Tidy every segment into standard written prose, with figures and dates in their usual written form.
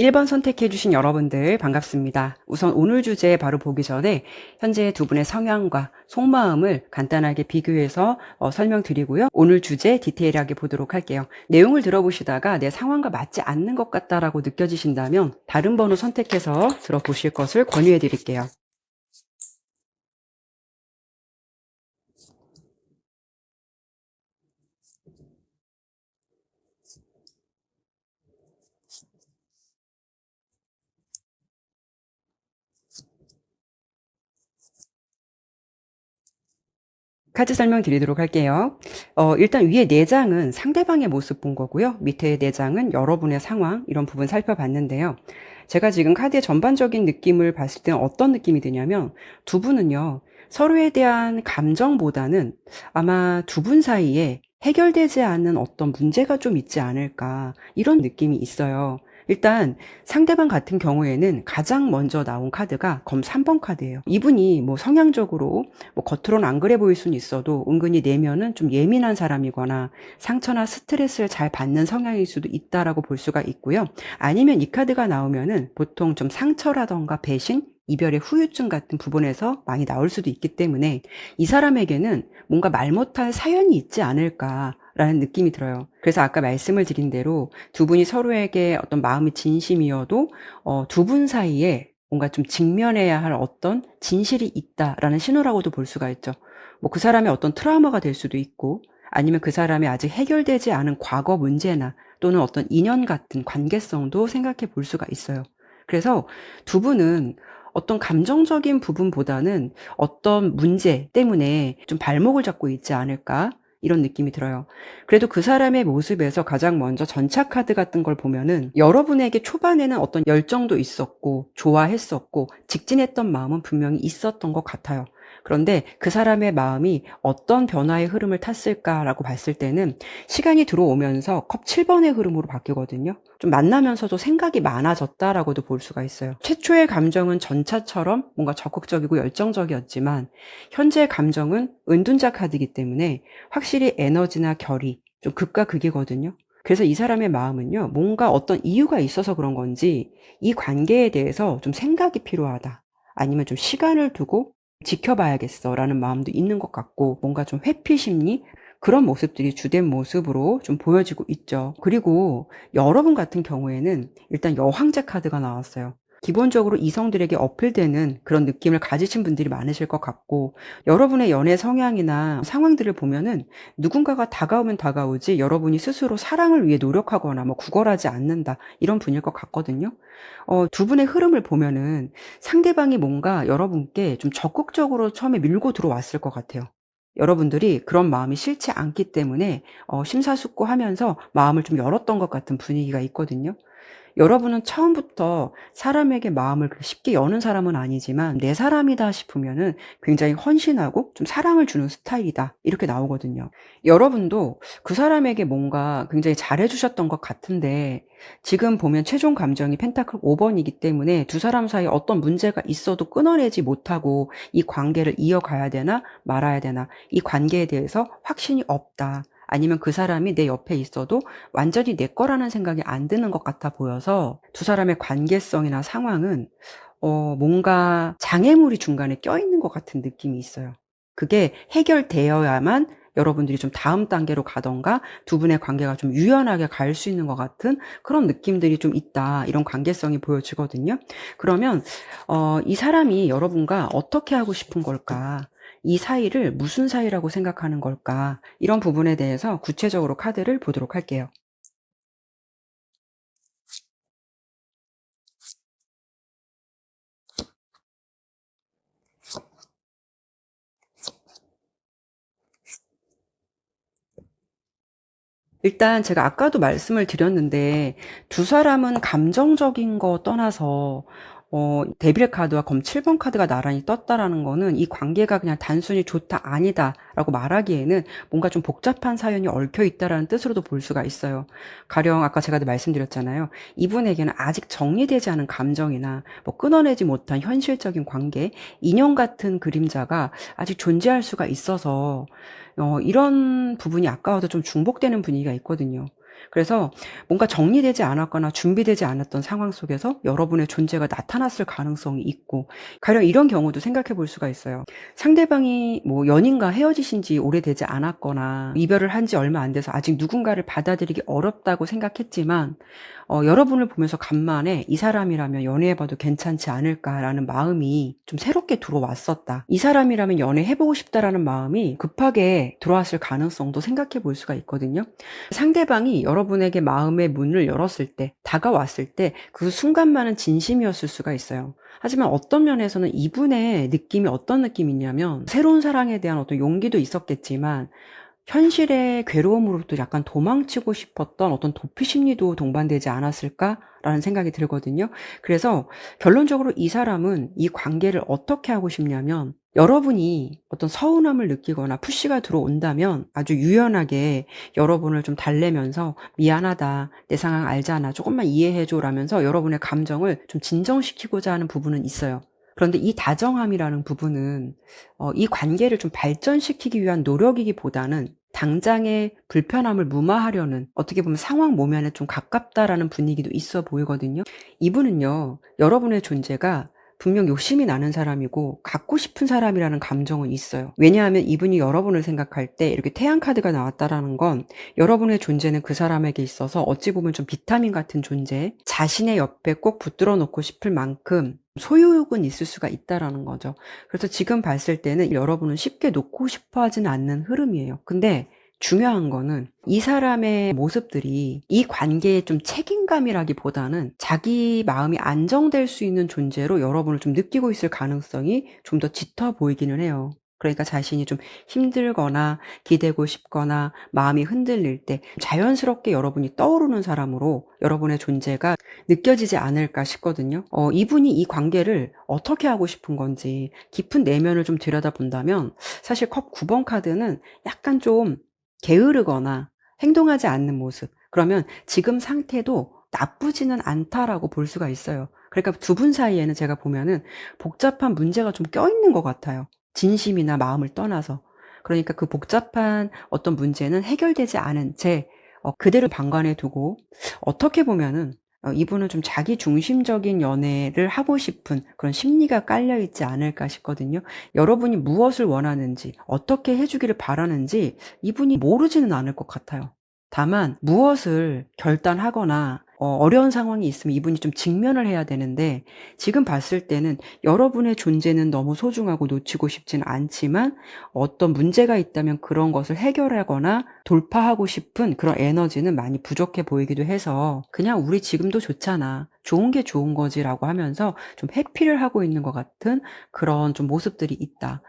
1번 선택해주신 여러분들 반갑습니다. 우선 오늘 주제 바로 보기 전에 현재 두 분의 성향과 속마음을 간단하게 비교해서 설명드리고요. 오늘 주제 디테일하게 보도록 할게요. 내용을 들어보시다가 내 상황과 맞지 않는 것 같다라고 느껴지신다면 다른 번호 선택해서 들어보실 것을 권유해 드릴게요. 카드 설명 드리도록 할게요. 일단 위에 4장은 상대방의 모습 본 거고요. 밑에 4장은 여러분의 상황, 이런 부분 살펴봤는데요. 제가 지금 카드의 전반적인 느낌을 봤을 때는 어떤 느낌이 드냐면 두 분은요, 서로에 대한 감정보다는 아마 두 분 사이에 해결되지 않는 어떤 문제가 좀 있지 않을까, 이런 느낌이 있어요. 일단 상대방 같은 경우에는 가장 먼저 나온 카드가 검 3번 카드예요. 이분이 뭐 성향적으로 뭐 겉으로는 안 그래 보일 수는 있어도 은근히 내면은 좀 예민한 사람이거나 상처나 스트레스를 잘 받는 성향일 수도 있다라고 볼 수가 있고요. 아니면 이 카드가 나오면은 보통 좀 상처라던가 배신, 이별의 후유증 같은 부분에서 많이 나올 수도 있기 때문에 이 사람에게는 뭔가 말 못할 사연이 있지 않을까라는 느낌이 들어요. 그래서 아까 말씀을 드린 대로 두 분이 서로에게 어떤 마음이 진심이어도 두 분 사이에 뭔가 좀 직면해야 할 어떤 진실이 있다라는 신호라고도 볼 수가 있죠. 뭐 그 사람의 어떤 트라우마가 될 수도 있고, 아니면 그 사람이 아직 해결되지 않은 과거 문제나 또는 어떤 인연 같은 관계성도 생각해 볼 수가 있어요. 그래서 두 분은 어떤 감정적인 부분보다는 어떤 문제 때문에 좀 발목을 잡고 있지 않을까, 이런 느낌이 들어요. 그래도 그 사람의 모습에서 가장 먼저 전차 카드 같은 걸 보면은 여러분에게 초반에는 어떤 열정도 있었고 좋아했었고 직진했던 마음은 분명히 있었던 것 같아요. 그런데 그 사람의 마음이 어떤 변화의 흐름을 탔을까라고 봤을 때는 시간이 들어오면서 컵 7번의 흐름으로 바뀌거든요. 좀 만나면서도 생각이 많아졌다라고도 볼 수가 있어요. 최초의 감정은 전차처럼 뭔가 적극적이고 열정적이었지만 현재의 감정은 은둔자 카드이기 때문에 확실히 에너지나 결이 좀 극과 극이거든요. 그래서 이 사람의 마음은요, 뭔가 어떤 이유가 있어서 그런 건지 이 관계에 대해서 좀 생각이 필요하다, 아니면 좀 시간을 두고 지켜봐야겠어 라는 마음도 있는 것 같고, 뭔가 좀 회피 심리, 그런 모습들이 주된 모습으로 좀 보여지고 있죠. 그리고 여러분 같은 경우에는 일단 여황제 카드가 나왔어요. 기본적으로 이성들에게 어필되는 그런 느낌을 가지신 분들이 많으실 것 같고, 여러분의 연애 성향이나 상황들을 보면은 누군가가 다가오면 다가오지 여러분이 스스로 사랑을 위해 노력하거나 뭐 구걸하지 않는다, 이런 분일 것 같거든요. 두 분의 흐름을 보면은 상대방이 뭔가 여러분께 좀 적극적으로 처음에 밀고 들어왔을 것 같아요. 여러분들이 그런 마음이 싫지 않기 때문에 심사숙고하면서 마음을 좀 열었던 것 같은 분위기가 있거든요. 여러분은 처음부터 사람에게 마음을 쉽게 여는 사람은 아니지만 내 사람이다 싶으면은 굉장히 헌신하고 좀 사랑을 주는 스타일이다, 이렇게 나오거든요. 여러분도 그 사람에게 뭔가 굉장히 잘해 주셨던 것 같은데 지금 보면 최종 감정이 펜타클 5번이기 때문에 두 사람 사이에 어떤 문제가 있어도 끊어내지 못하고 이 관계를 이어가야 되나 말아야 되나, 이 관계에 대해서 확신이 없다, 아니면 그 사람이 내 옆에 있어도 완전히 내 거라는 생각이 안 드는 것 같아 보여서 두 사람의 관계성이나 상황은 뭔가 장애물이 중간에 껴있는 것 같은 느낌이 있어요. 그게 해결되어야만 여러분들이 좀 다음 단계로 가던가 두 분의 관계가 좀 유연하게 갈 수 있는 것 같은 그런 느낌들이 좀 있다, 이런 관계성이 보여지거든요. 그러면 이 사람이 여러분과 어떻게 하고 싶은 걸까, 이 사이를 무슨 사이라고 생각하는 걸까, 이런 부분에 대해서 구체적으로 카드를 보도록 할게요. 일단 제가 아까도 말씀을 드렸는데 두 사람은 감정적인 거 떠나서 데빌 카드와 검 7번 카드가 나란히 떴다라는 거는 이 관계가 그냥 단순히 좋다 아니다라고 말하기에는 뭔가 좀 복잡한 사연이 얽혀 있다라는 뜻으로도 볼 수가 있어요. 가령 아까 제가 말씀드렸잖아요. 이분에게는 아직 정리되지 않은 감정이나 뭐 끊어내지 못한 현실적인 관계, 인연 같은 그림자가 아직 존재할 수가 있어서 이런 부분이 아까와도 좀 중복되는 분위기가 있거든요. 그래서 뭔가 정리되지 않았거나 준비되지 않았던 상황 속에서 여러분의 존재가 나타났을 가능성이 있고, 가령 이런 경우도 생각해 볼 수가 있어요. 상대방이 뭐 연인과 헤어지신 지 오래되지 않았거나 이별을 한 지 얼마 안 돼서 아직 누군가를 받아들이기 어렵다고 생각했지만, 여러분을 보면서 간만에 이 사람이라면 연애해봐도 괜찮지 않을까라는 마음이 좀 새롭게 들어왔었다. 이 사람이라면 연애해보고 싶다라는 마음이 급하게 들어왔을 가능성도 생각해 볼 수가 있거든요. 상대방이 여러분에게 마음의 문을 열었을 때, 다가왔을 때 그 순간만은 진심이었을 수가 있어요. 하지만 어떤 면에서는 이분의 느낌이 어떤 느낌이냐면, 새로운 사랑에 대한 어떤 용기도 있었겠지만 현실의 괴로움으로부터 약간 도망치고 싶었던 어떤 도피 심리도 동반되지 않았을까라는 생각이 들거든요. 그래서 결론적으로 이 사람은 이 관계를 어떻게 하고 싶냐면, 여러분이 어떤 서운함을 느끼거나 푸시가 들어온다면 아주 유연하게 여러분을 좀 달래면서 미안하다, 내 상황 알잖아, 조금만 이해해줘 라면서 여러분의 감정을 좀 진정시키고자 하는 부분은 있어요. 그런데 이 다정함이라는 부분은 이 관계를 좀 발전시키기 위한 노력이기보다는 당장의 불편함을 무마하려는, 어떻게 보면 상황 모면에 좀 가깝다라는 분위기도 있어 보이거든요. 이분은요, 여러분의 존재가 분명 욕심이 나는 사람이고 갖고 싶은 사람이라는 감정은 있어요. 왜냐하면 이분이 여러분을 생각할 때 이렇게 태양 카드가 나왔다라는 건, 여러분의 존재는 그 사람에게 있어서 어찌 보면 좀 비타민 같은 존재, 자신의 옆에 꼭 붙들어 놓고 싶을 만큼 소유욕은 있을 수가 있다라는 거죠. 그래서 지금 봤을 때는 여러분은 쉽게 놓고 싶어 하지는 않는 흐름이에요. 근데 중요한 거는 이 사람의 모습들이 이 관계에 좀 책임감이라기보다는 자기 마음이 안정될 수 있는 존재로 여러분을 좀 느끼고 있을 가능성이 좀 더 짙어 보이기는 해요. 그러니까 자신이 좀 힘들거나 기대고 싶거나 마음이 흔들릴 때 자연스럽게 여러분이 떠오르는 사람으로 여러분의 존재가 느껴지지 않을까 싶거든요. 이분이 이 관계를 어떻게 하고 싶은 건지 깊은 내면을 좀 들여다본다면, 사실 컵 9번 카드는 약간 좀 게으르거나 행동하지 않는 모습, 그러면 지금 상태도 나쁘지는 않다라고 볼 수가 있어요. 그러니까 두 분 사이에는 제가 보면은 복잡한 문제가 좀 껴있는 것 같아요. 진심이나 마음을 떠나서. 그러니까 그 복잡한 어떤 문제는 해결되지 않은 채 그대로 방관해 두고, 어떻게 보면은 이분은 좀 자기 중심적인 연애를 하고 싶은 그런 심리가 깔려 있지 않을까 싶거든요. 여러분이 무엇을 원하는지, 어떻게 해주기를 바라는지 이분이 모르지는 않을 것 같아요. 다만 무엇을 결단하거나 어려운 상황이 있으면 이분이 좀 직면을 해야 되는데, 지금 봤을 때는 여러분의 존재는 너무 소중하고 놓치고 싶지는 않지만 어떤 문제가 있다면 그런 것을 해결하거나 돌파하고 싶은 그런 에너지는 많이 부족해 보이기도 해서, 그냥 우리 지금도 좋잖아, 좋은 게 좋은 거지라고 하면서 좀 회피를 하고 있는 것 같은 그런 좀 모습들이 있다.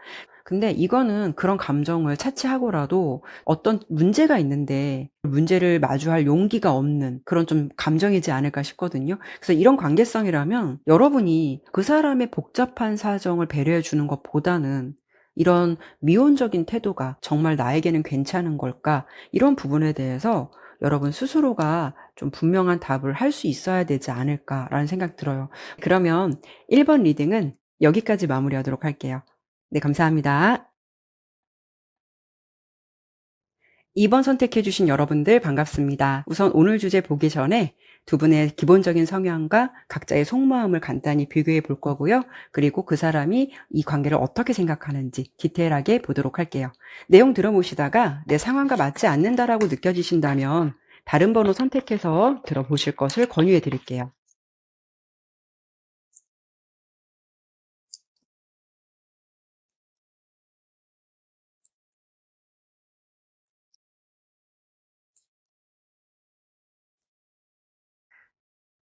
근데 이거는 그런 감정을 차치하고라도 어떤 문제가 있는데 문제를 마주할 용기가 없는 그런 좀 감정이지 않을까 싶거든요. 그래서 이런 관계성이라면 여러분이 그 사람의 복잡한 사정을 배려해 주는 것보다는 이런 미온적인 태도가 정말 나에게는 괜찮은 걸까? 이런 부분에 대해서 여러분 스스로가 좀 분명한 답을 할 수 있어야 되지 않을까라는 생각 들어요. 그러면 1번 리딩은 여기까지 마무리하도록 할게요. 네, 감사합니다. 2번 선택해 주신 여러분들 반갑습니다. 우선 오늘 주제 보기 전에 두 분의 기본적인 성향과 각자의 속마음을 간단히 비교해 볼 거고요. 그리고 그 사람이 이 관계를 어떻게 생각하는지 디테일하게 보도록 할게요. 내용 들어보시다가 내 상황과 맞지 않는다라고 느껴지신다면 다른 번호 선택해서 들어보실 것을 권유해 드릴게요.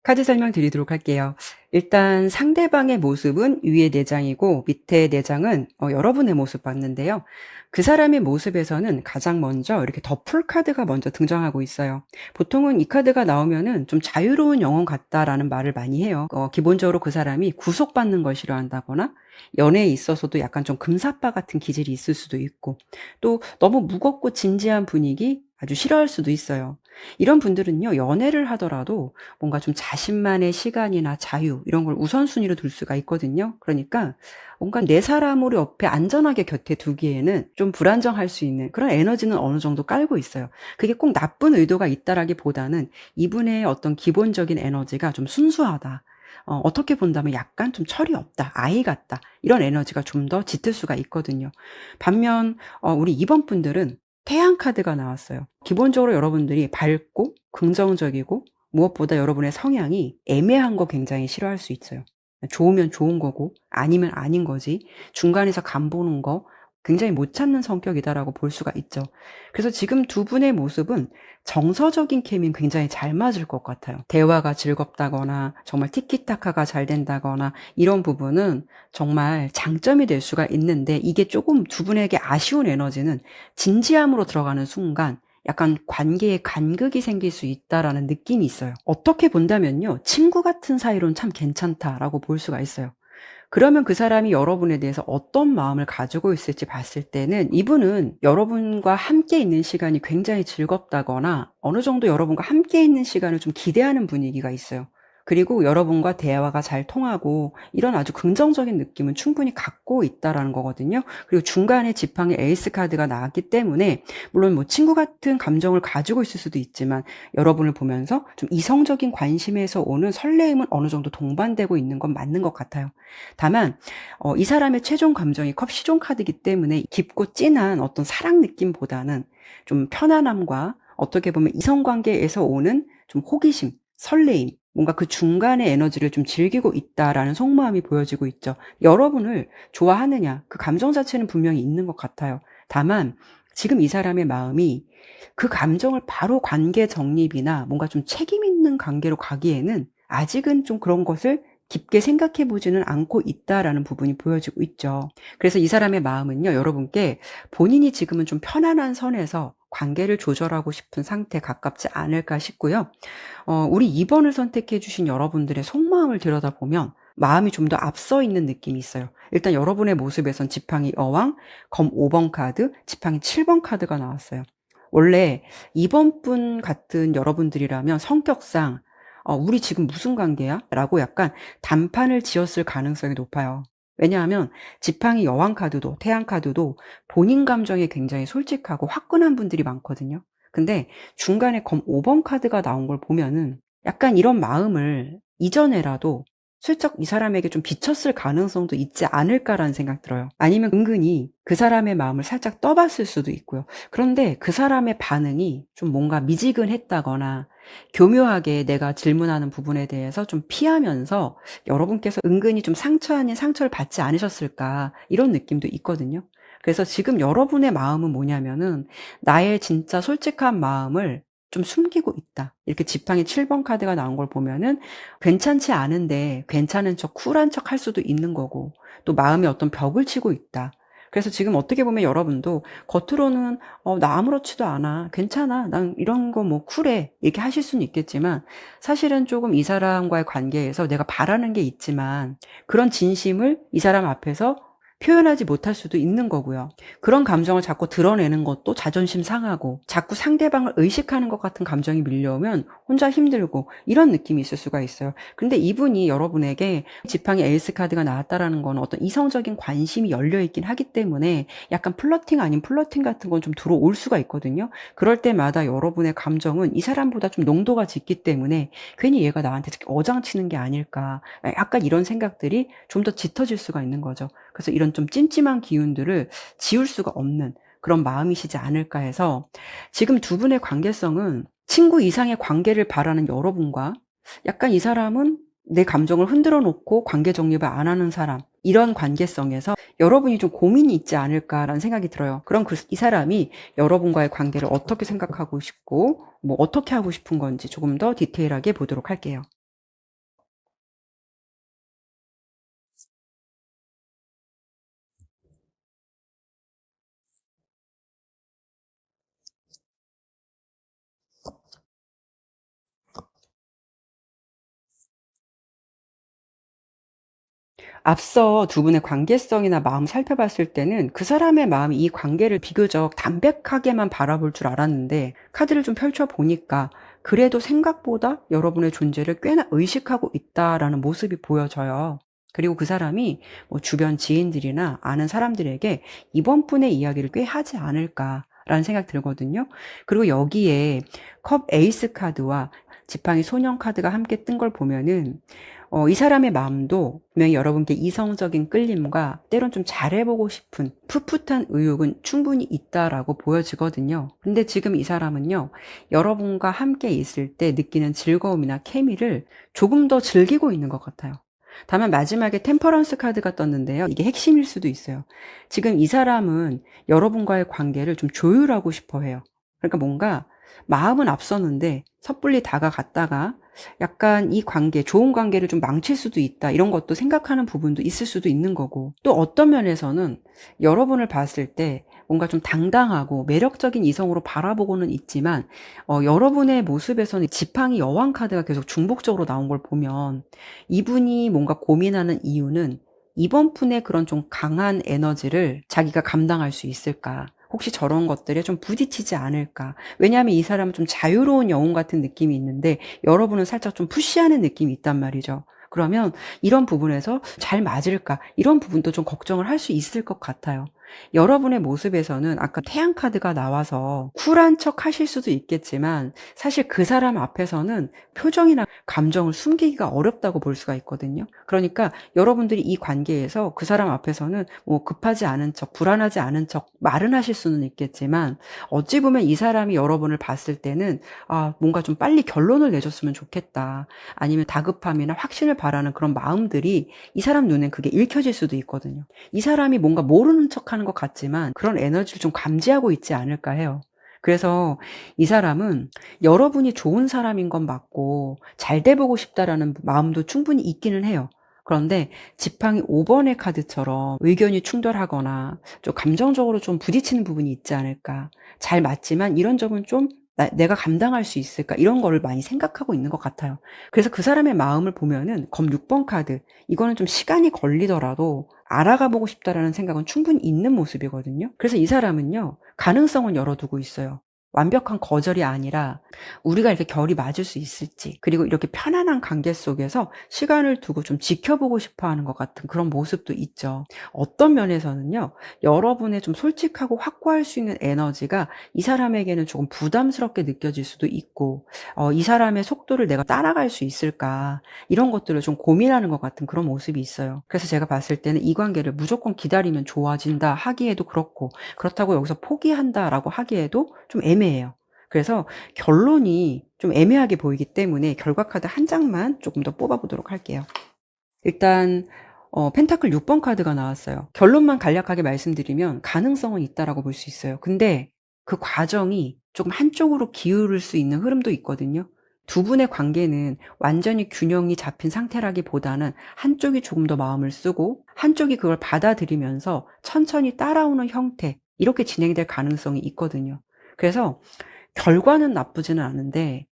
카드 설명 드리도록 할게요. 일단 상대방의 모습은 위에 4장이고 밑에 4장은 여러분의 모습 봤는데요. 그 사람의 모습에서는 가장 먼저 이렇게 더풀 카드가 먼저 등장하고 있어요. 보통은 이 카드가 나오면은 좀 자유로운 영혼 같다라는 말을 많이 해요. 기본적으로 그 사람이 구속받는 걸 싫어한다거나 연애에 있어서도 약간 좀 금사빠 같은 기질이 있을 수도 있고, 또 너무 무겁고 진지한 분위기, 아주 싫어할 수도 있어요. 이런 분들은요, 연애를 하더라도 뭔가 좀 자신만의 시간이나 자유, 이런 걸 우선순위로 둘 수가 있거든요. 그러니까 뭔가 내 사람으로 옆에 안전하게 곁에 두기에는 좀 불안정할 수 있는 그런 에너지는 어느 정도 깔고 있어요. 그게 꼭 나쁜 의도가 있다라기보다는 이분의 어떤 기본적인 에너지가 좀 순수하다. 어떻게 본다면 약간 좀 철이 없다, 아이 같다, 이런 에너지가 좀 더 짙을 수가 있거든요. 반면 우리 2번 분들은 태양 카드가 나왔어요. 기본적으로 여러분들이 밝고 긍정적이고 무엇보다 여러분의 성향이 애매한 거 굉장히 싫어할 수 있어요. 좋으면 좋은 거고 아니면 아닌 거지 중간에서 간 보는 거 굉장히 못 참는 성격이다라고 볼 수가 있죠. 그래서 지금 두 분의 모습은 정서적인 케미는 굉장히 잘 맞을 것 같아요. 대화가 즐겁다거나 정말 티키타카가 잘 된다거나 이런 부분은 정말 장점이 될 수가 있는데, 이게 조금 두 분에게 아쉬운 에너지는 진지함으로 들어가는 순간 약간 관계에 간극이 생길 수 있다라는 느낌이 있어요. 어떻게 본다면요, 친구 같은 사이로는 참 괜찮다라고 볼 수가 있어요. 그러면 그 사람이 여러분에 대해서 어떤 마음을 가지고 있을지 봤을 때는 이분은 여러분과 함께 있는 시간이 굉장히 즐겁다거나 어느 정도 여러분과 함께 있는 시간을 좀 기대하는 분위기가 있어요. 그리고 여러분과 대화가 잘 통하고 이런 아주 긍정적인 느낌은 충분히 갖고 있다라는 거거든요. 그리고 중간에 지팡이 에이스 카드가 나왔기 때문에 물론 뭐 친구 같은 감정을 가지고 있을 수도 있지만 여러분을 보면서 좀 이성적인 관심에서 오는 설레임은 어느 정도 동반되고 있는 건 맞는 것 같아요. 다만 이 사람의 최종 감정이 컵 시종 카드이기 때문에 깊고 진한 어떤 사랑 느낌보다는 좀 편안함과 어떻게 보면 이성관계에서 오는 좀 호기심, 설레임, 뭔가 그 중간의 에너지를 좀 즐기고 있다라는 속마음이 보여지고 있죠. 여러분을 좋아하느냐, 그 감정 자체는 분명히 있는 것 같아요. 다만 지금 이 사람의 마음이 그 감정을 바로 관계 정립이나 뭔가 좀 책임 있는 관계로 가기에는 아직은 좀 그런 것을 깊게 생각해 보지는 않고 있다라는 부분이 보여지고 있죠. 그래서 이 사람의 마음은요, 여러분께 본인이 지금은 좀 편안한 선에서 관계를 조절하고 싶은 상태에 가깝지 않을까 싶고요. 우리 2번을 선택해 주신 여러분들의 속마음을 들여다보면 마음이 좀 더 앞서 있는 느낌이 있어요. 일단 여러분의 모습에선 지팡이 여왕, 검 5번 카드, 지팡이 7번 카드가 나왔어요. 원래 2번 분 같은 여러분들이라면 성격상 우리 지금 무슨 관계야? 라고 약간 단판을 지었을 가능성이 높아요. 왜냐하면 지팡이 여왕 카드도 태양 카드도 본인 감정에 굉장히 솔직하고 화끈한 분들이 많거든요. 근데 중간에 검 5번 카드가 나온 걸 보면은 약간 이런 마음을 이전에라도 슬쩍 이 사람에게 좀 비쳤을 가능성도 있지 않을까라는 생각 들어요. 아니면 은근히 그 사람의 마음을 살짝 떠봤을 수도 있고요. 그런데 그 사람의 반응이 좀 뭔가 미지근했다거나 교묘하게 내가 질문하는 부분에 대해서 좀 피하면서 여러분께서 은근히 좀 상처 아닌 상처를 받지 않으셨을까, 이런 느낌도 있거든요. 그래서 지금 여러분의 마음은 뭐냐면은 나의 진짜 솔직한 마음을 좀 숨기고 있다. 이렇게 지팡이 7번 카드가 나온 걸 보면은 괜찮지 않은데 괜찮은 척, 쿨한 척 할 수도 있는 거고, 또 마음에 어떤 벽을 치고 있다. 그래서 지금 어떻게 보면 여러분도 겉으로는 나 아무렇지도 않아, 괜찮아, 난 이런 거 뭐 쿨해, 이렇게 하실 수는 있겠지만 사실은 조금 이 사람과의 관계에서 내가 바라는 게 있지만 그런 진심을 이 사람 앞에서 표현하지 못할 수도 있는 거고요. 그런 감정을 자꾸 드러내는 것도 자존심 상하고 자꾸 상대방을 의식하는 것 같은 감정이 밀려오면 혼자 힘들고 이런 느낌이 있을 수가 있어요. 근데 이분이 여러분에게 지팡이 에이스 카드가 나왔다라는 건 어떤 이성적인 관심이 열려 있긴 하기 때문에 약간 플러팅 아닌 플러팅 같은 건 좀 들어올 수가 있거든요. 그럴 때마다 여러분의 감정은 이 사람보다 좀 농도가 짙기 때문에 괜히 얘가 나한테 어장치는 게 아닐까, 약간 이런 생각들이 좀 더 짙어질 수가 있는 거죠. 그래서 이런 좀 찜찜한 기운들을 지울 수가 없는 그런 마음이시지 않을까 해서 지금 두 분의 관계성은 친구 이상의 관계를 바라는 여러분과 약간 이 사람은 내 감정을 흔들어 놓고 관계 정립을 안 하는 사람, 이런 관계성에서 여러분이 좀 고민이 있지 않을까라는 생각이 들어요. 그럼 이 사람이 여러분과의 관계를 어떻게 생각하고 싶고 뭐 어떻게 하고 싶은 건지 조금 더 디테일하게 보도록 할게요. 앞서 두 분의 관계성이나 마음 살펴봤을 때는 그 사람의 마음이 이 관계를 비교적 담백하게만 바라볼 줄 알았는데 카드를 좀 펼쳐보니까 그래도 생각보다 여러분의 존재를 꽤나 의식하고 있다라는 모습이 보여져요. 그리고 그 사람이 뭐 주변 지인들이나 아는 사람들에게 이번 분의 이야기를 꽤 하지 않을까라는 생각 들거든요. 그리고 여기에 컵 에이스 카드와 지팡이 소년 카드가 함께 뜬 걸 보면은 이 사람의 마음도 분명히 여러분께 이성적인 끌림과 때론 좀 잘해보고 싶은 풋풋한 의욕은 충분히 있다라고 보여지거든요. 근데 지금 이 사람은요, 여러분과 함께 있을 때 느끼는 즐거움이나 케미를 조금 더 즐기고 있는 것 같아요. 다만 마지막에 템퍼런스 카드가 떴는데요. 이게 핵심일 수도 있어요. 지금 이 사람은 여러분과의 관계를 좀 조율하고 싶어 해요. 그러니까 뭔가 마음은 앞섰는데 섣불리 다가갔다가 약간 이 관계, 좋은 관계를 좀 망칠 수도 있다. 이런 것도 생각하는 부분도 있을 수도 있는 거고. 또 어떤 면에서는 여러분을 봤을 때 뭔가 좀 당당하고 매력적인 이성으로 바라보고는 있지만, 여러분의 모습에서는 지팡이 여왕 카드가 계속 중복적으로 나온 걸 보면 이분이 뭔가 고민하는 이유는 이번 분의 그런 좀 강한 에너지를 자기가 감당할 수 있을까? 혹시 저런 것들에 좀 부딪히지 않을까? 왜냐하면 이 사람은 좀 자유로운 영혼 같은 느낌이 있는데 여러분은 살짝 좀 푸시하는 느낌이 있단 말이죠. 그러면 이런 부분에서 잘 맞을까? 이런 부분도 좀 걱정을 할 수 있을 것 같아요. 여러분의 모습에서는 아까 태양 카드가 나와서 쿨한 척 하실 수도 있겠지만 사실 그 사람 앞에서는 표정이나 감정을 숨기기가 어렵다고 볼 수가 있거든요. 그러니까 여러분들이 이 관계에서 그 사람 앞에서는 뭐 급하지 않은 척, 불안하지 않은 척 말은 하실 수는 있겠지만 어찌 보면 이 사람이 여러분을 봤을 때는 뭔가 좀 빨리 결론을 내줬으면 좋겠다. 아니면 다급함이나 확신을 바라는 그런 마음들이 이 사람 눈엔 그게 읽혀질 수도 있거든요. 이 사람이 뭔가 모르는 척하는 것 같지만 그런 에너지를 좀 감지하고 있지 않을까 해요. 그래서 이 사람은 여러분이 좋은 사람인 건 맞고 잘 돼 보고 싶다라는 마음도 충분히 있기는 해요. 그런데 지팡이 5번의 카드처럼 의견이 충돌하거나 좀 감정적으로 좀 부딪히는 부분이 있지 않을까. 잘 맞지만 이런 점은 좀 내가 감당할 수 있을까? 이런 거를 많이 생각하고 있는 것 같아요. 그래서 그 사람의 마음을 보면은 검 6번 카드, 이거는 좀 시간이 걸리더라도 알아가 보고 싶다라는 생각은 충분히 있는 모습이거든요. 그래서 이 사람은요, 가능성은 열어두고 있어요. 완벽한 거절이 아니라 우리가 이렇게 결이 맞을 수 있을지, 그리고 이렇게 편안한 관계 속에서 시간을 두고 좀 지켜보고 싶어 하는 것 같은 그런 모습도 있죠. 어떤 면에서는요, 여러분의 좀 솔직하고 확고할 수 있는 에너지가 이 사람에게는 조금 부담스럽게 느껴질 수도 있고, 이 사람의 속도를 내가 따라갈 수 있을까, 이런 것들을 좀 고민하는 것 같은 그런 모습이 있어요. 그래서 제가 봤을 때는 이 관계를 무조건 기다리면 좋아진다 하기에도 그렇고, 그렇다고 여기서 포기한다라고 하기에도 좀 애매해요. 그래서 결론이 좀 애매하게 보이기 때문에 결과 카드 한 장만 조금 더 뽑아 보도록 할게요. 일단 펜타클 6번 카드가 나왔어요. 결론만 간략하게 말씀드리면 가능성은 있다라고 볼 수 있어요. 근데 그 과정이 조금 한쪽으로 기울을 수 있는 흐름도 있거든요. 두 분의 관계는 완전히 균형이 잡힌 상태라기보다는 한쪽이 조금 더 마음을 쓰고 한쪽이 그걸 받아들이면서 천천히 따라오는 형태, 이렇게 진행될 가능성이 있거든요. 그래서 결과는 나쁘지는 않은데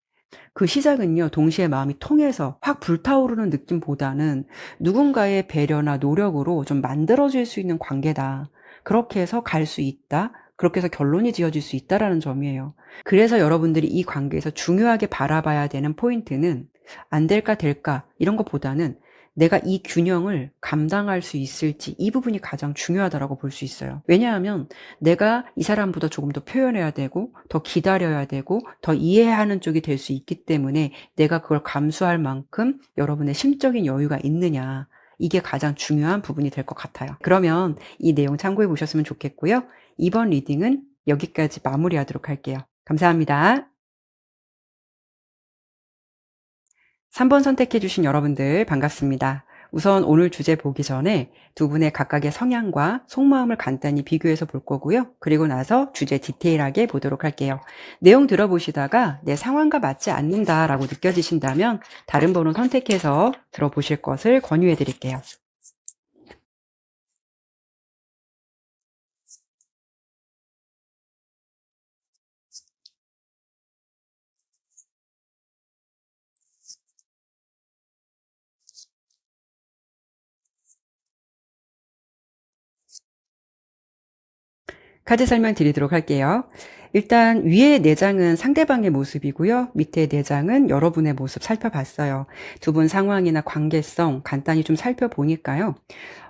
그 시작은요, 동시에 마음이 통해서 확 불타오르는 느낌보다는 누군가의 배려나 노력으로 좀 만들어질 수 있는 관계다. 그렇게 해서 갈 수 있다. 그렇게 해서 결론이 지어질 수 있다라는 점이에요. 그래서 여러분들이 이 관계에서 중요하게 바라봐야 되는 포인트는 안 될까 될까 이런 것보다는 내가 이 균형을 감당할 수 있을지, 이 부분이 가장 중요하다라고 볼 수 있어요. 왜냐하면 내가 이 사람보다 조금 더 표현해야 되고 더 기다려야 되고 더 이해하는 쪽이 될 수 있기 때문에 내가 그걸 감수할 만큼 여러분의 심적인 여유가 있느냐, 이게 가장 중요한 부분이 될 것 같아요. 그러면 이 내용 참고해 보셨으면 좋겠고요. 이번 리딩은 여기까지 마무리하도록 할게요. 감사합니다. 3번 선택해 주신 여러분들 반갑습니다. 우선 오늘 주제 보기 전에 두 분의 각각의 성향과 속마음을 간단히 비교해서 볼 거고요. 그리고 나서 주제 디테일하게 보도록 할게요. 내용 들어보시다가 내 상황과 맞지 않는다라고 느껴지신다면 다른 번호 선택해서 들어보실 것을 권유해 드릴게요. 카드 설명 드리도록 할게요. 일단 위에 4장은 상대방의 모습이고요. 밑에 4장은 여러분의 모습 살펴봤어요. 두 분 상황이나 관계성 간단히 좀 살펴보니까요.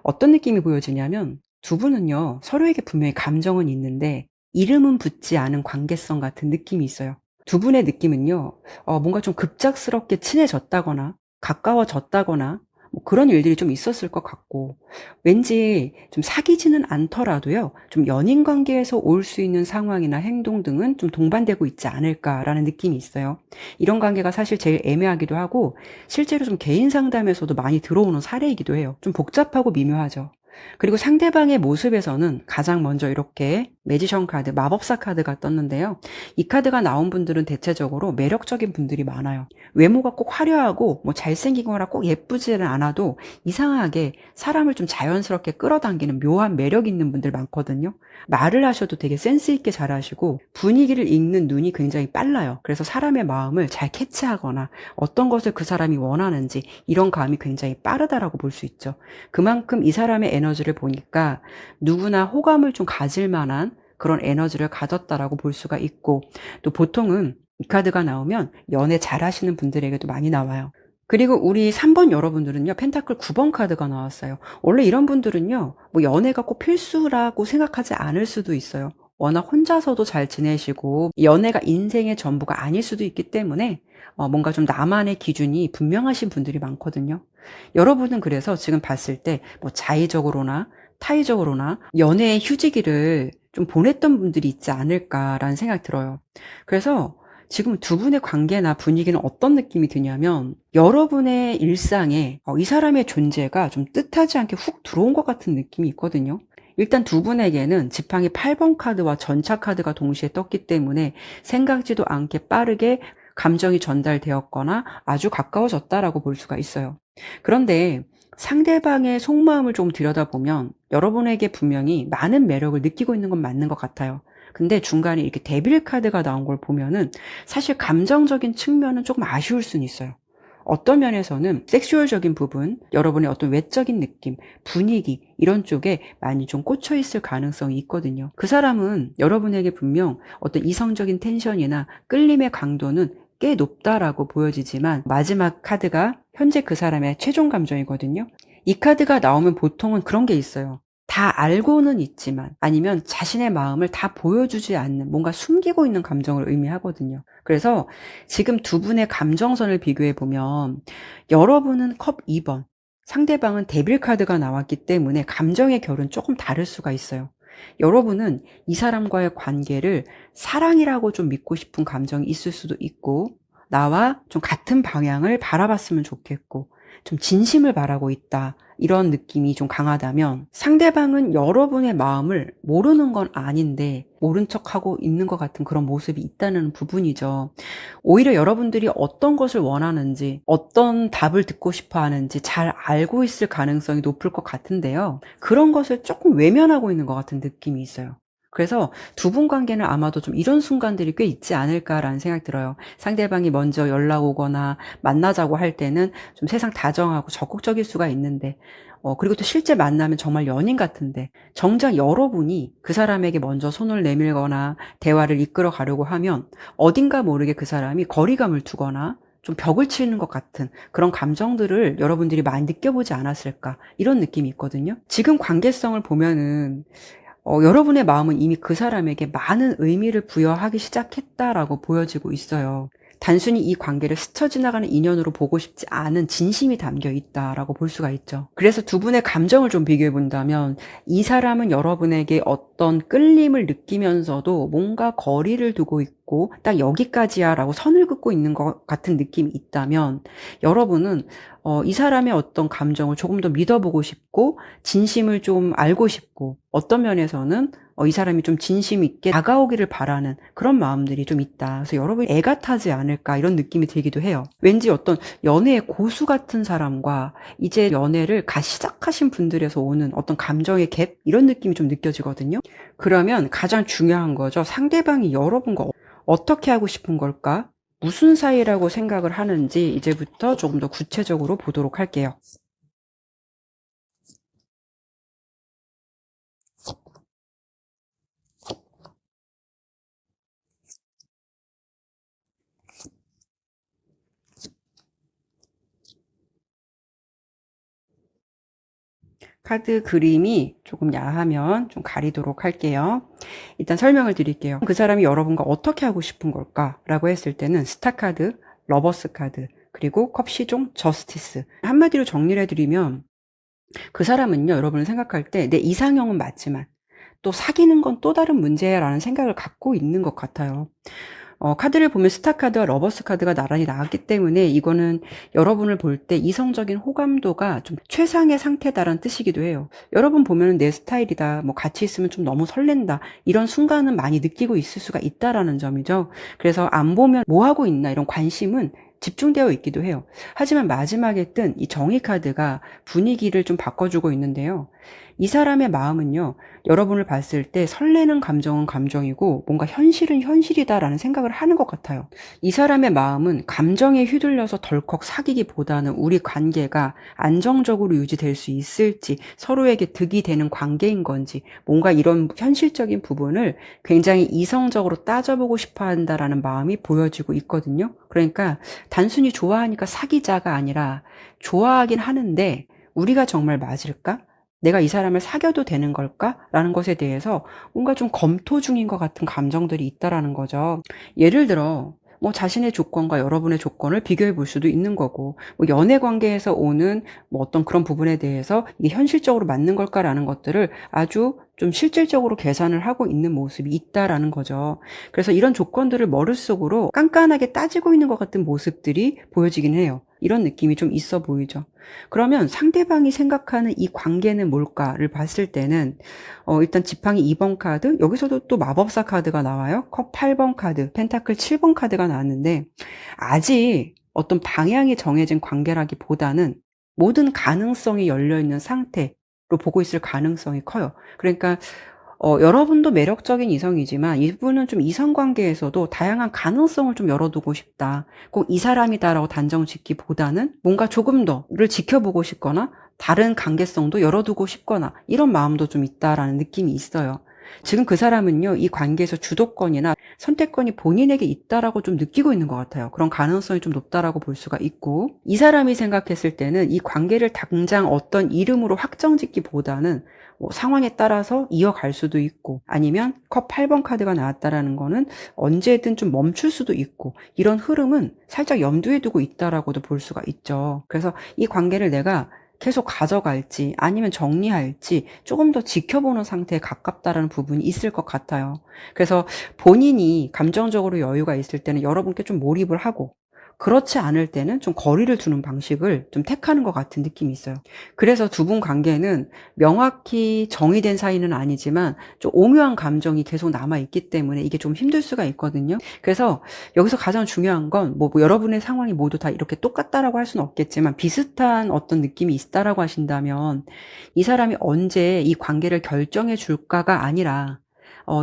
어떤 느낌이 보여지냐면 두 분은요. 서로에게 분명히 감정은 있는데 이름은 붙지 않은 관계성 같은 느낌이 있어요. 두 분의 느낌은요. 뭔가 좀 급작스럽게 친해졌다거나 가까워졌다거나 뭐 그런 일들이 좀 있었을 것 같고 왠지 좀 사귀지는 않더라도요. 좀 연인 관계에서 올 수 있는 상황이나 행동 등은 좀 동반되고 있지 않을까라는 느낌이 있어요. 이런 관계가 사실 제일 애매하기도 하고 실제로 좀 개인 상담에서도 많이 들어오는 사례이기도 해요. 좀 복잡하고 미묘하죠. 그리고 상대방의 모습에서는 가장 먼저 이렇게 매지션 카드, 마법사 카드가 떴는데요. 이 카드가 나온 분들은 대체적으로 매력적인 분들이 많아요. 외모가 꼭 화려하고 뭐 잘생기거나 꼭 예쁘지는 않아도 이상하게 사람을 좀 자연스럽게 끌어당기는 묘한 매력 있는 분들 많거든요. 말을 하셔도 되게 센스 있게 잘하시고 분위기를 읽는 눈이 굉장히 빨라요. 그래서 사람의 마음을 잘 캐치하거나 어떤 것을 그 사람이 원하는지 이런 감이 굉장히 빠르다라고 볼 수 있죠. 그만큼 이 사람의 에너지를 보니까 누구나 호감을 좀 가질 만한 그런 에너지를 가졌다라고 볼 수가 있고 또 보통은 이 카드가 나오면 연애 잘하시는 분들에게도 많이 나와요. 그리고 우리 3번 여러분들은요. 펜타클 9번 카드가 나왔어요. 원래 이런 분들은요. 뭐 연애가 꼭 필수라고 생각하지 않을 수도 있어요. 워낙 혼자서도 잘 지내시고 연애가 인생의 전부가 아닐 수도 있기 때문에 뭔가 좀 나만의 기준이 분명하신 분들이 많거든요. 여러분은 그래서 지금 봤을 때 뭐 자의적으로나 타의적으로나 연애의 휴지기를 좀 보냈던 분들이 있지 않을까라는 생각이 들어요. 그래서 지금 두 분의 관계나 분위기는 어떤 느낌이 드냐면 여러분의 일상에 이 사람의 존재가 좀 뜻하지 않게 훅 들어온 것 같은 느낌이 있거든요. 일단 두 분에게는 지팡이 8번 카드와 전차 카드가 동시에 떴기 때문에 생각지도 않게 빠르게 감정이 전달되었거나 아주 가까워졌다라고 볼 수가 있어요. 그런데 상대방의 속마음을 좀 들여다보면 여러분에게 분명히 많은 매력을 느끼고 있는 건 맞는 것 같아요. 근데 중간에 이렇게 데빌 카드가 나온 걸 보면은 사실 감정적인 측면은 조금 아쉬울 수는 있어요. 어떤 면에서는 섹슈얼적인 부분, 여러분의 어떤 외적인 느낌, 분위기 이런 쪽에 많이 좀 꽂혀 있을 가능성이 있거든요. 그 사람은 여러분에게 분명 어떤 이성적인 텐션이나 끌림의 강도는 꽤 높다라고 보여지지만 마지막 카드가 현재 그 사람의 최종 감정이거든요. 이 카드가 나오면 보통은 그런 게 있어요. 다 알고는 있지만 아니면 자신의 마음을 다 보여주지 않는 뭔가 숨기고 있는 감정을 의미하거든요. 그래서 지금 두 분의 감정선을 비교해 보면 여러분은 컵 2번, 상대방은 데빌 카드가 나왔기 때문에 감정의 결은 조금 다를 수가 있어요. 여러분은 이 사람과의 관계를 사랑이라고 좀 믿고 싶은 감정이 있을 수도 있고 나와 좀 같은 방향을 바라봤으면 좋겠고 좀 진심을 바라고 있다. 이런 느낌이 좀 강하다면 상대방은 여러분의 마음을 모르는 건 아닌데 모른 척하고 있는 것 같은 그런 모습이 있다는 부분이죠. 오히려 여러분들이 어떤 것을 원하는지 어떤 답을 듣고 싶어 하는지 잘 알고 있을 가능성이 높을 것 같은데요. 그런 것을 조금 외면하고 있는 것 같은 느낌이 있어요. 그래서 두 분 관계는 아마도 좀 이런 순간들이 꽤 있지 않을까라는 생각이 들어요. 상대방이 먼저 연락 오거나 만나자고 할 때는 좀 세상 다정하고 적극적일 수가 있는데 그리고 또 실제 만나면 정말 연인 같은데 정작 여러분이 그 사람에게 먼저 손을 내밀거나 대화를 이끌어 가려고 하면 어딘가 모르게 그 사람이 거리감을 두거나 좀 벽을 치는 것 같은 그런 감정들을 여러분들이 많이 느껴보지 않았을까 이런 느낌이 있거든요. 지금 관계성을 보면은 여러분의 마음은 이미 그 사람에게 많은 의미를 부여하기 시작했다라고 보여지고 있어요. 단순히 이 관계를 스쳐 지나가는 인연으로 보고 싶지 않은 진심이 담겨 있다라고 볼 수가 있죠. 그래서 두 분의 감정을 좀 비교해 본다면 이 사람은 여러분에게 어떤 끌림을 느끼면서도 뭔가 거리를 두고 있고 딱 여기까지야 라고 선을 긋고 있는 것 같은 느낌이 있다면 여러분은 이 사람의 어떤 감정을 조금 더 믿어보고 싶고 진심을 좀 알고 싶고 어떤 면에서는 이 사람이 좀 진심 있게 다가오기를 바라는 그런 마음들이 좀 있다. 그래서 여러분이 애가 타지 않을까 이런 느낌이 들기도 해요. 왠지 어떤 연애의 고수 같은 사람과 이제 연애를 갓 시작하신 분들에서 오는 어떤 감정의 갭 이런 느낌이 좀 느껴지거든요. 그러면 가장 중요한 거죠. 상대방이 여러분과 어떻게 하고 싶은 걸까? 무슨 사이라고 생각을 하는지 이제부터 조금 더 구체적으로 보도록 할게요. 카드 그림이 조금 야하면 좀 가리도록 할게요. 일단 설명을 드릴게요. 그 사람이 여러분과 어떻게 하고 싶은 걸까? 라고 했을 때는 스타 카드, 러버스 카드, 그리고 컵시종, 저스티스. 한마디로 정리를 해드리면 그 사람은요, 여러분을 생각할 때 내 이상형은 맞지만 또 사귀는 건 또 다른 문제야라는 생각을 갖고 있는 것 같아요. 카드를 보면 스타 카드와 러버스 카드가 나란히 나왔기 때문에 이거는 여러분을 볼 때 이성적인 호감도가 좀 최상의 상태다라는 뜻이기도 해요. 여러분 보면 내 스타일이다, 뭐 같이 있으면 좀 너무 설렌다, 이런 순간은 많이 느끼고 있을 수가 있다라는 점이죠. 그래서 안 보면 뭐 하고 있나 이런 관심은 집중되어 있기도 해요. 하지만 마지막에 뜬 이 정의 카드가 분위기를 좀 바꿔주고 있는데요. 이 사람의 마음은요, 여러분을 봤을 때 설레는 감정은 감정이고 뭔가 현실은 현실이다라는 생각을 하는 것 같아요. 이 사람의 마음은 감정에 휘둘려서 덜컥 사귀기보다는 우리 관계가 안정적으로 유지될 수 있을지, 서로에게 득이 되는 관계인 건지, 뭔가 이런 현실적인 부분을 굉장히 이성적으로 따져보고 싶어 한다라는 마음이 보여지고 있거든요. 그러니까 단순히 좋아하니까 사귀자가 아니라 좋아하긴 하는데 우리가 정말 맞을까? 내가 이 사람을 사귀어도 되는 걸까? 라는 것에 대해서 뭔가 좀 검토 중인 것 같은 감정들이 있다라는 거죠. 예를 들어 뭐 자신의 조건과 여러분의 조건을 비교해 볼 수도 있는 거고, 뭐 연애 관계에서 오는 뭐 어떤 그런 부분에 대해서 이게 현실적으로 맞는 걸까라는 것들을 아주 좀 실질적으로 계산을 하고 있는 모습이 있다라는 거죠. 그래서 이런 조건들을 머릿속으로 깐깐하게 따지고 있는 것 같은 모습들이 보여지긴 해요. 이런 느낌이 좀 있어 보이죠. 그러면 상대방이 생각하는 이 관계는 뭘까를 봤을 때는 일단 지팡이 2번 카드, 여기서도 또 마법사 카드가 나와요. 컵 8번 카드, 펜타클 7번 카드가 나왔는데 아직 어떤 방향이 정해진 관계라기보다는 모든 가능성이 열려있는 상태로 보고 있을 가능성이 커요. 그러니까 여러분도 매력적인 이성이지만 이분은 좀 이성관계에서도 다양한 가능성을 좀 열어두고 싶다. 꼭 이 사람이다라고 단정 짓기보다는 뭔가 조금 더를 지켜보고 싶거나 다른 관계성도 열어두고 싶거나 이런 마음도 좀 있다라는 느낌이 있어요. 지금 그 사람은요, 이 관계에서 주도권이나 선택권이 본인에게 있다라고 좀 느끼고 있는 것 같아요. 그런 가능성이 좀 높다라고 볼 수가 있고, 이 사람이 생각했을 때는 이 관계를 당장 어떤 이름으로 확정짓기보다는 뭐 상황에 따라서 이어갈 수도 있고, 아니면 컵 8번 카드가 나왔다라는 거는 언제든 좀 멈출 수도 있고, 이런 흐름은 살짝 염두에 두고 있다라고도 볼 수가 있죠. 그래서 이 관계를 내가 계속 가져갈지 아니면 정리할지 조금 더 지켜보는 상태에 가깝다라는 부분이 있을 것 같아요. 그래서 본인이 감정적으로 여유가 있을 때는 여러분께 좀 몰입을 하고, 그렇지 않을 때는 좀 거리를 두는 방식을 좀 택하는 것 같은 느낌이 있어요. 그래서 두 분 관계는 명확히 정의된 사이는 아니지만 좀 오묘한 감정이 계속 남아있기 때문에 이게 좀 힘들 수가 있거든요. 그래서 여기서 가장 중요한 건 뭐 여러분의 상황이 모두 다 이렇게 똑같다라고 할 수는 없겠지만 비슷한 어떤 느낌이 있다라고 하신다면 이 사람이 언제 이 관계를 결정해 줄까가 아니라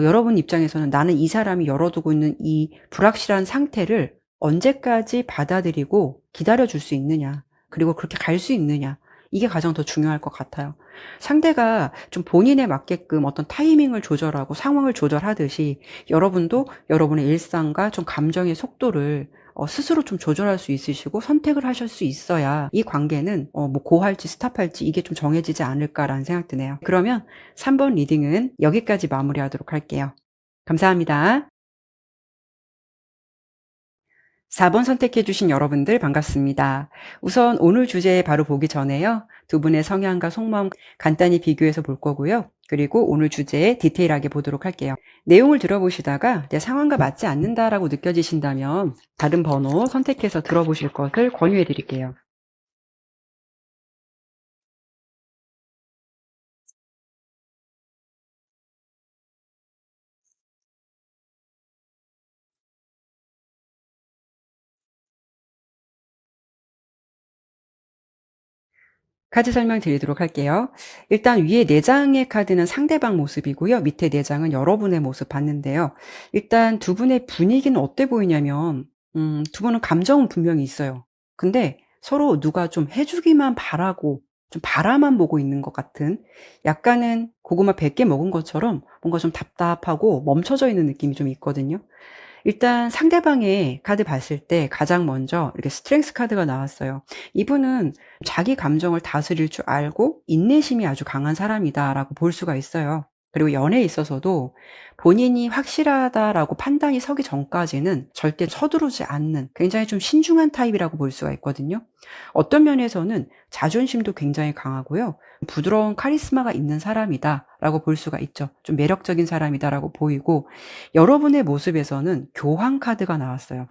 여러분 입장에서는 나는 이 사람이 열어두고 있는 이 불확실한 상태를 언제까지 받아들이고 기다려줄 수 있느냐, 그리고 그렇게 갈 수 있느냐, 이게 가장 더 중요할 것 같아요. 상대가 좀 본인에 맞게끔 어떤 타이밍을 조절하고 상황을 조절하듯이 여러분도 여러분의 일상과 좀 감정의 속도를 스스로 좀 조절할 수 있으시고 선택을 하실 수 있어야 이 관계는 뭐 고할지 스탑할지 이게 좀 정해지지 않을까라는 생각 드네요. 그러면 3번 리딩은 여기까지 마무리하도록 할게요. 감사합니다. 4번 선택해주신 여러분들 반갑습니다. 우선 오늘 주제 바로 보기 전에요, 두 분의 성향과 속마음 간단히 비교해서 볼 거고요. 그리고 오늘 주제 디테일하게 보도록 할게요. 내용을 들어보시다가 내 상황과 맞지 않는다라고 느껴지신다면 다른 번호 선택해서 들어보실 것을 권유해 드릴게요. 카드 설명 드리도록 할게요. 일단 위에 4장의 카드는 상대방 모습이고요. 밑에 4장은 여러분의 모습 봤는데요. 일단 두 분의 분위기는 어때 보이냐면 두 분은 감정은 분명히 있어요. 근데 서로 누가 좀 해주기만 바라고 좀 바라만 보고 있는 것 같은, 약간은 고구마 100개 먹은 것처럼 뭔가 좀 답답하고 멈춰져 있는 느낌이 좀 있거든요. 일단 상대방의 카드 봤을 때 가장 먼저 이렇게 스트렝스 카드가 나왔어요. 이분은 자기 감정을 다스릴 줄 알고 인내심이 아주 강한 사람이다라고 볼 수가 있어요. 그리고 연애에 있어서도 본인이 확실하다라고 판단이 서기 전까지는 절대 서두르지 않는 굉장히 좀 신중한 타입이라고 볼 수가 있거든요. 어떤 면에서는 자존심도 굉장히 강하고요. 부드러운 카리스마가 있는 사람이다라고 볼 수가 있죠. 좀 매력적인 사람이다라고 보이고, 여러분의 모습에서는 교황 카드가 나왔어요.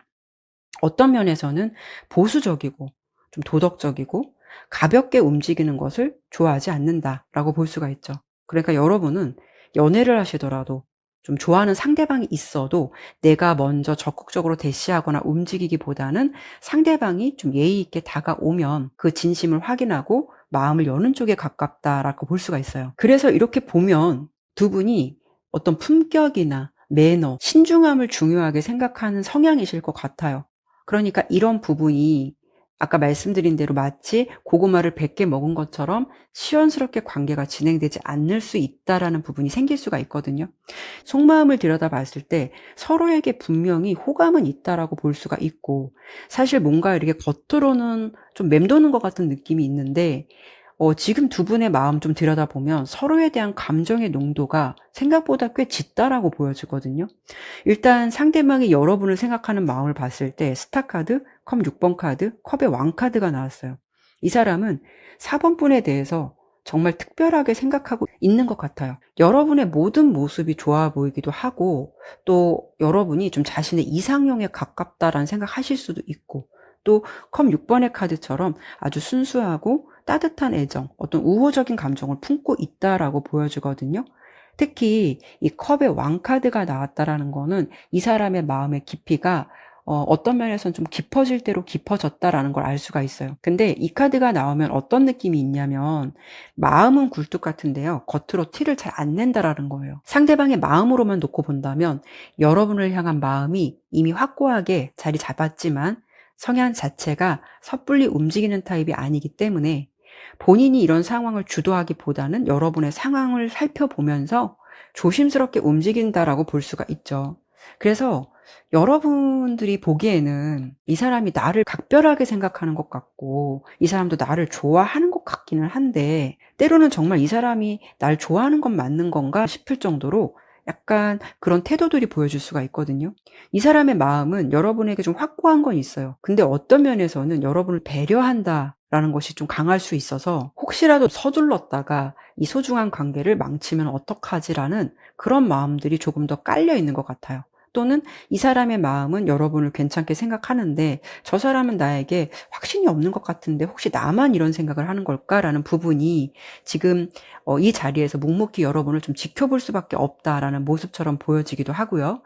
어떤 면에서는 보수적이고 좀 도덕적이고 가볍게 움직이는 것을 좋아하지 않는다라고 볼 수가 있죠. 그러니까 여러분은 연애를 하시더라도 좀 좋아하는 상대방이 있어도 내가 먼저 적극적으로 대시하거나 움직이기보다는 상대방이 좀 예의 있게 다가오면 그 진심을 확인하고 마음을 여는 쪽에 가깝다라고 볼 수가 있어요. 그래서 이렇게 보면 두 분이 어떤 품격이나 매너, 신중함을 중요하게 생각하는 성향이실 것 같아요. 그러니까 이런 부분이 아까 말씀드린 대로 마치 고구마를 100개 먹은 것처럼 시원스럽게 관계가 진행되지 않을 수 있다라는 부분이 생길 수가 있거든요. 속마음을 들여다봤을 때 서로에게 분명히 호감은 있다라고 볼 수가 있고, 사실 뭔가 이렇게 겉으로는 좀 맴도는 것 같은 느낌이 있는데, 지금 두 분의 마음 좀 들여다보면 서로에 대한 감정의 농도가 생각보다 꽤 짙다라고 보여지거든요. 일단 상대방이 여러분을 생각하는 마음을 봤을 때 스타 카드, 컵 6번 카드, 컵의 왕 카드가 나왔어요. 이 사람은 4번 분에 대해서 정말 특별하게 생각하고 있는 것 같아요. 여러분의 모든 모습이 좋아 보이기도 하고, 또 여러분이 좀 자신의 이상형에 가깝다라는 생각하실 수도 있고, 또 컵 6번의 카드처럼 아주 순수하고 따뜻한 애정, 어떤 우호적인 감정을 품고 있다라고 보여지거든요. 특히 이 컵의 왕 카드가 나왔다라는 거는 이 사람의 마음의 깊이가 어떤 면에서는 좀 깊어질 대로 깊어졌다라는 걸 알 수가 있어요. 근데 이 카드가 나오면 어떤 느낌이 있냐면, 마음은 굴뚝 같은데요, 겉으로 티를 잘 안 낸다라는 거예요. 상대방의 마음으로만 놓고 본다면 여러분을 향한 마음이 이미 확고하게 자리 잡았지만 성향 자체가 섣불리 움직이는 타입이 아니기 때문에 본인이 이런 상황을 주도하기보다는 여러분의 상황을 살펴보면서 조심스럽게 움직인다라고 볼 수가 있죠. 그래서 여러분들이 보기에는 이 사람이 나를 각별하게 생각하는 것 같고, 이 사람도 나를 좋아하는 것 같기는 한데, 때로는 정말 이 사람이 날 좋아하는 건 맞는 건가 싶을 정도로 약간 그런 태도들이 보여질 수가 있거든요. 이 사람의 마음은 여러분에게 좀 확고한 건 있어요. 근데 어떤 면에서는 여러분을 배려한다라는 것이 좀 강할 수 있어서, 혹시라도 서둘렀다가 이 소중한 관계를 망치면 어떡하지라는 그런 마음들이 조금 더 깔려 있는 것 같아요. 또는 이 사람의 마음은 여러분을 괜찮게 생각하는데, 저 사람은 나에게 확신이 없는 것 같은데 혹시 나만 이런 생각을 하는 걸까라는 부분이 지금 이 자리에서 묵묵히 여러분을 좀 지켜볼 수밖에 없다라는 모습처럼 보여지기도 하고요.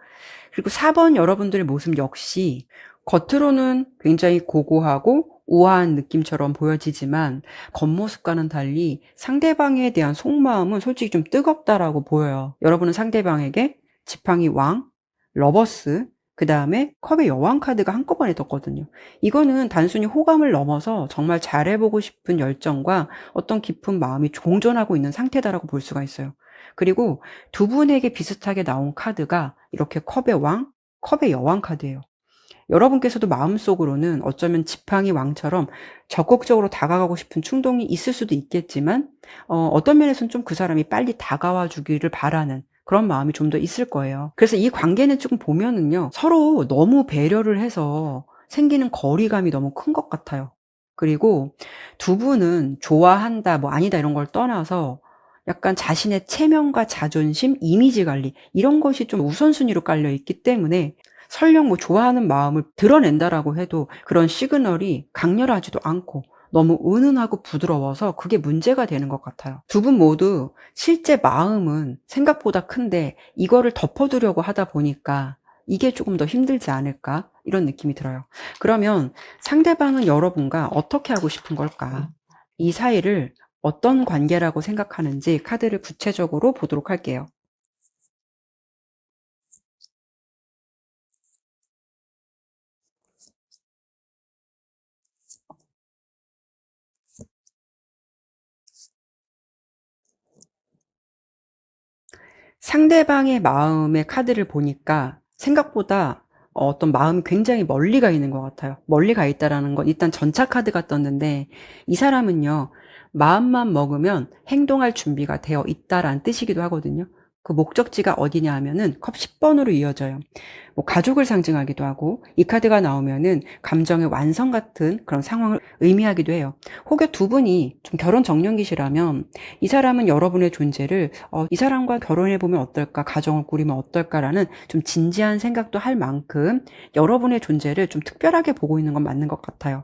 그리고 4번 여러분들의 모습 역시 겉으로는 굉장히 고고하고 우아한 느낌처럼 보여지지만 겉모습과는 달리 상대방에 대한 속마음은 솔직히 좀 뜨겁다라고 보여요. 여러분은 상대방에게 지팡이 왕, 러버스, 그 다음에 컵의 여왕 카드가 한꺼번에 떴거든요. 이거는 단순히 호감을 넘어서 정말 잘해보고 싶은 열정과 어떤 깊은 마음이 공존하고 있는 상태다라고 볼 수가 있어요. 그리고 두 분에게 비슷하게 나온 카드가 이렇게 컵의 왕, 컵의 여왕 카드예요. 여러분께서도 마음속으로는 어쩌면 지팡이 왕처럼 적극적으로 다가가고 싶은 충동이 있을 수도 있겠지만, 어떤 면에서는 좀 그 사람이 빨리 다가와 주기를 바라는 그런 마음이 좀 더 있을 거예요. 그래서 이 관계는 조금 보면은요, 서로 너무 배려를 해서 생기는 거리감이 너무 큰 것 같아요. 그리고 두 분은 좋아한다, 뭐 아니다 이런 걸 떠나서 약간 자신의 체면과 자존심, 이미지 관리 이런 것이 좀 우선순위로 깔려 있기 때문에 설령 뭐 좋아하는 마음을 드러낸다라고 해도 그런 시그널이 강렬하지도 않고 너무 은은하고 부드러워서 그게 문제가 되는 것 같아요. 두 분 모두 실제 마음은 생각보다 큰데 이거를 덮어두려고 하다 보니까 이게 조금 더 힘들지 않을까? 이런 느낌이 들어요. 그러면 상대방은 여러분과 어떻게 하고 싶은 걸까? 이 사이를 어떤 관계라고 생각하는지 카드를 구체적으로 보도록 할게요. 상대방의 마음의 카드를 보니까 생각보다 어떤 마음이 굉장히 멀리 가 있는 것 같아요. 멀리 가 있다라는 건 일단 전차 카드가 떴는데 이 사람은요, 마음만 먹으면 행동할 준비가 되어 있다라는 뜻이기도 하거든요. 그 목적지가 어디냐 하면은 컵 10번으로 이어져요. 뭐 가족을 상징하기도 하고 이 카드가 나오면은 감정의 완성 같은 그런 상황을 의미하기도 해요. 혹여 두 분이 좀 결혼 정년기시라면 이 사람은 여러분의 존재를 이 사람과 결혼해보면 어떨까, 가정을 꾸리면 어떨까라는 좀 진지한 생각도 할 만큼 여러분의 존재를 좀 특별하게 보고 있는 건 맞는 것 같아요.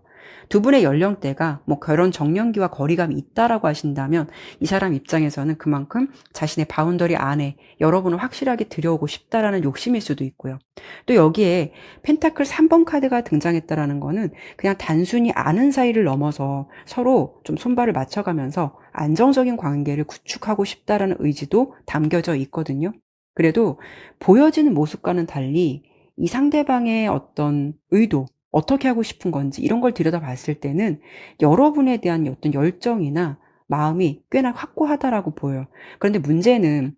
두 분의 연령대가 뭐 결혼 정년기와 거리감이 있다라고 하신다면 이 사람 입장에서는 그만큼 자신의 바운더리 안에 여러분을 확실하게 들여오고 싶다라는 욕심일 수도 있고요. 또 여기에 펜타클 3번 카드가 등장했다라는 거는 그냥 단순히 아는 사이를 넘어서 서로 좀 손발을 맞춰가면서 안정적인 관계를 구축하고 싶다라는 의지도 담겨져 있거든요. 그래도 보여지는 모습과는 달리 이 상대방의 어떤 의도, 어떻게 하고 싶은 건지 이런 걸 들여다봤을 때는 여러분에 대한 어떤 열정이나 마음이 꽤나 확고하다라고 보여요. 그런데 문제는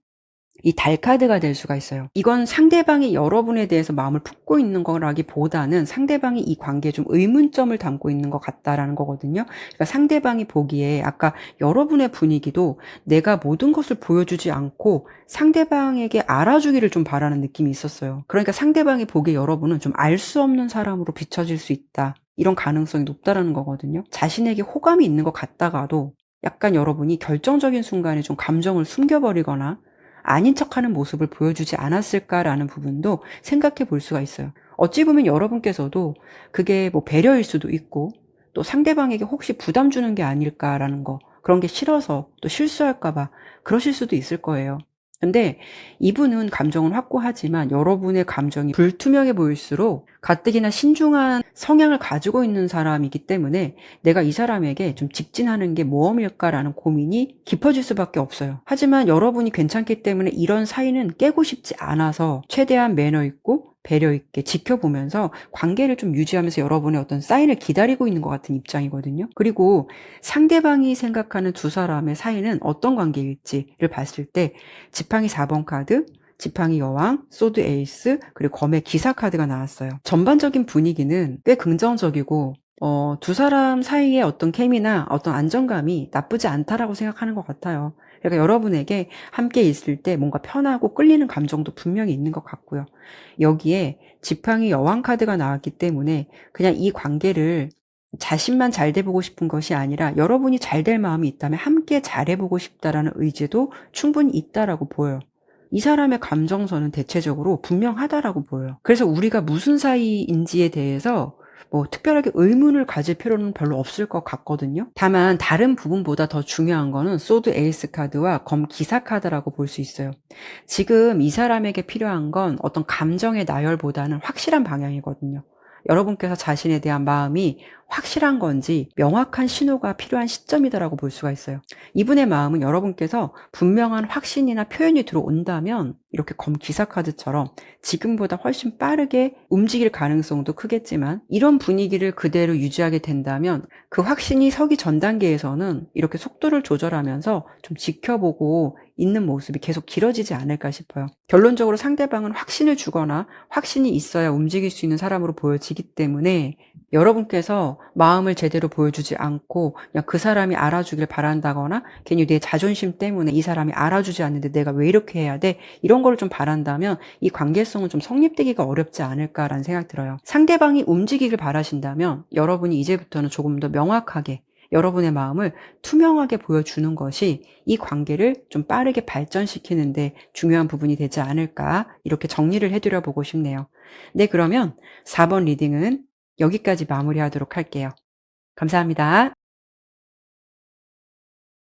이 달 카드가 될 수가 있어요. 이건 상대방이 여러분에 대해서 마음을 품고 있는 거라기보다는 상대방이 이 관계에 좀 의문점을 담고 있는 것 같다라는 거거든요. 그러니까 상대방이 보기에 아까 여러분의 분위기도 내가 모든 것을 보여주지 않고 상대방에게 알아주기를 좀 바라는 느낌이 있었어요. 그러니까 상대방이 보기에 여러분은 좀 알 수 없는 사람으로 비춰질 수 있다. 이런 가능성이 높다라는 거거든요. 자신에게 호감이 있는 것 같다가도 약간 여러분이 결정적인 순간에 좀 감정을 숨겨버리거나 아닌 척하는 모습을 보여주지 않았을까라는 부분도 생각해 볼 수가 있어요. 어찌 보면 여러분께서도 그게 뭐 배려일 수도 있고 또 상대방에게 혹시 부담 주는 게 아닐까라는 거, 그런 게 싫어서 또 실수할까 봐 그러실 수도 있을 거예요. 근데 이분은 감정은 확고하지만 여러분의 감정이 불투명해 보일수록 가뜩이나 신중한 성향을 가지고 있는 사람이기 때문에 내가 이 사람에게 좀 직진하는 게 모험일까라는 고민이 깊어질 수밖에 없어요. 하지만 여러분이 괜찮기 때문에 이런 사이는 깨고 싶지 않아서 최대한 매너 있고 배려 있게 지켜보면서 관계를 좀 유지하면서 여러분의 어떤 사인을 기다리고 있는 것 같은 입장이거든요. 그리고 상대방이 생각하는 두 사람의 사이는 어떤 관계일지를 봤을 때 지팡이 4번 카드, 지팡이 여왕, 소드 에이스, 그리고 검의 기사 카드가 나왔어요. 전반적인 분위기는 꽤 긍정적이고 두 사람 사이의 어떤 케미나 어떤 안정감이 나쁘지 않다라고 생각하는 것 같아요. 그러니까 여러분에게 함께 있을 때 뭔가 편하고 끌리는 감정도 분명히 있는 것 같고요. 여기에 지팡이 여왕 카드가 나왔기 때문에 그냥 이 관계를 자신만 잘 돼보고 싶은 것이 아니라 여러분이 잘 될 마음이 있다면 함께 잘해보고 싶다라는 의지도 충분히 있다라고 보여요. 이 사람의 감정선은 대체적으로 분명하다라고 보여요. 그래서 우리가 무슨 사이인지에 대해서 뭐 특별하게 의문을 가질 필요는 별로 없을 것 같거든요. 다만 다른 부분보다 더 중요한 거는 소드 에이스 카드와 검 기사 카드라고 볼 수 있어요. 지금 이 사람에게 필요한 건 어떤 감정의 나열보다는 확실한 방향이거든요. 여러분께서 자신에 대한 마음이 확실한 건지 명확한 신호가 필요한 시점이다라고 볼 수가 있어요. 이분의 마음은 여러분께서 분명한 확신이나 표현이 들어온다면 이렇게 검 기사 카드처럼 지금보다 훨씬 빠르게 움직일 가능성도 크겠지만 이런 분위기를 그대로 유지하게 된다면 그 확신이 서기 전 단계에서는 이렇게 속도를 조절하면서 좀 지켜보고 있는 모습이 계속 길어지지 않을까 싶어요. 결론적으로 상대방은 확신을 주거나 확신이 있어야 움직일 수 있는 사람으로 보여지기 때문에 여러분께서 마음을 제대로 보여주지 않고 그냥 그 사람이 알아주길 바란다거나 괜히 내 자존심 때문에 이 사람이 알아주지 않는데 내가 왜 이렇게 해야 돼? 이런 거를 좀 바란다면 이 관계성은 좀 성립되기가 어렵지 않을까라는 생각 들어요. 상대방이 움직이길 바라신다면 여러분이 이제부터는 조금 더 명확하게 여러분의 마음을 투명하게 보여주는 것이 이 관계를 좀 빠르게 발전시키는데 중요한 부분이 되지 않을까, 이렇게 정리를 해드려 보고 싶네요. 네, 그러면 4번 리딩은 여기까지 마무리하도록 할게요. 감사합니다.